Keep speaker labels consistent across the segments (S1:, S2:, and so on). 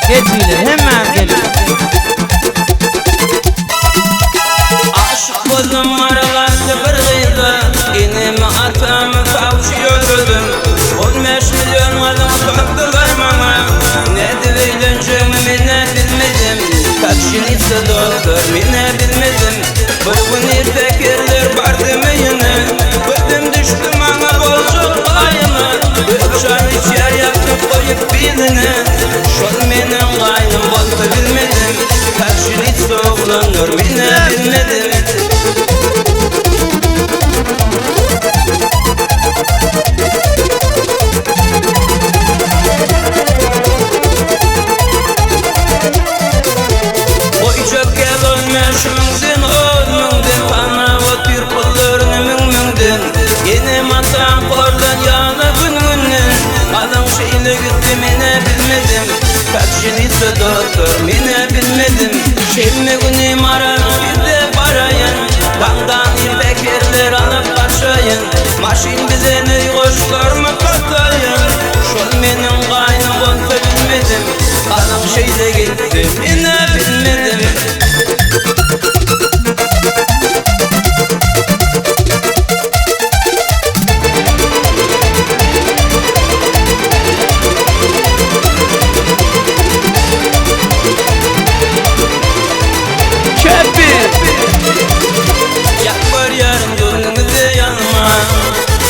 S1: Geçiyle hemen geliyor.
S2: Aşık oldum aralarda bir kıydı, inimi atamı kavuşuyordum. 15 milyon adam baktılar bana, ne dileyleyeceğimi mine bilmedim. Kaçınıysa doktor mine bilmedim. Bir gün irtekerler vardı meyine, ödüm düştüm ana bozuk ayımı. Bir çay içer yakıp koyup biline, şol menin kaynım bozdu bilmedim. Kaçınıysa oğlanır mine bilmedim. Kaçınıysa doktor mine bilmedim. Şimdi günüm arar bir de parayın, kandan irbekerler alıp kaçayın. Maşin bize ney koşlar mı katayın. Şol menin kaynım olsa bilmedim. Alıp şeyde gittim mine bilmedim.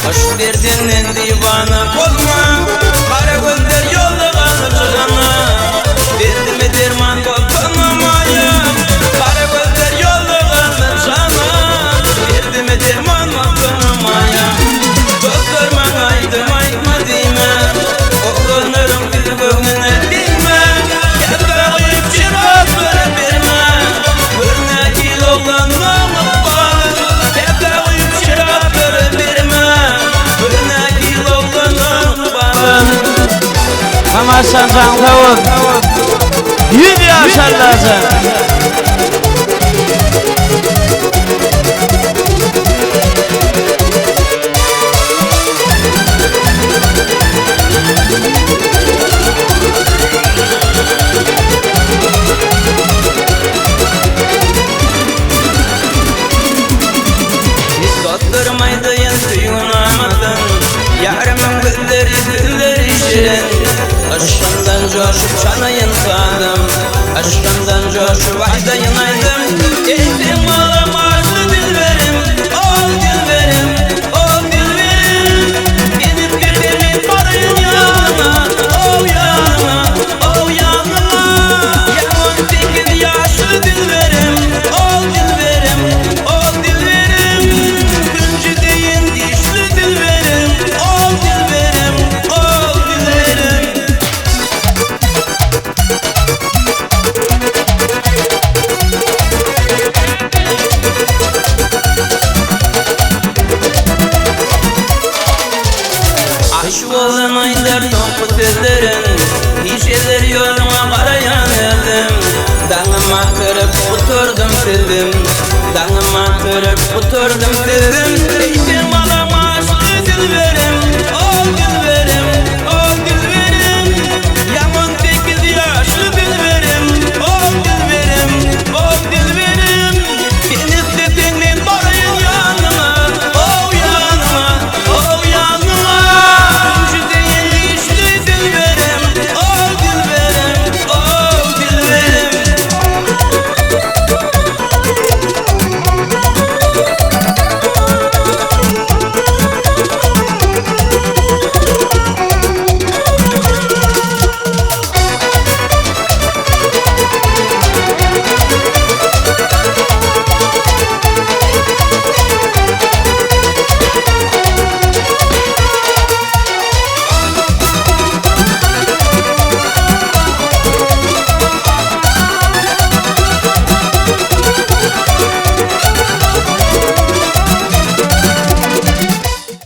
S2: Hoş derdinin divana olma, kara gözler yolda kalır cana. Derdime derman oltanamaya, kara gözler yolda kalır cana. Derdime derman oltanamaya. Doktor bana aydım aytma diyme, oğlanırım bir gönlüne bilme. Kendine koyup cevap verme, örnek il oğlanma mutfağı. Kendine koyup cevap verme.
S1: Ama Sancan tavuk 100 yaşar lazım.
S2: Hiç doldurmaydın suyunamadın, yarımın gülleri şirin. Aşkından coşup çanayın sadım, aşkından coşup aydayın aydım. Eğitim olamazdı dilberim, ol dilberim, ol dilberim. Gidip gidelim parayın yanına, ol yanına, ol yanına. Yaman 8 yaşlı dilberim, ol dilberim, ol dilberim. Güncü deyin dişli dilberim, ol dilberim, ol dilberim. Aşık olan aylar topuk ellerin, işeler yoluma karayan eldim. Danıma kırıp oturdum sildim, danıma kırıp oturdum sildim.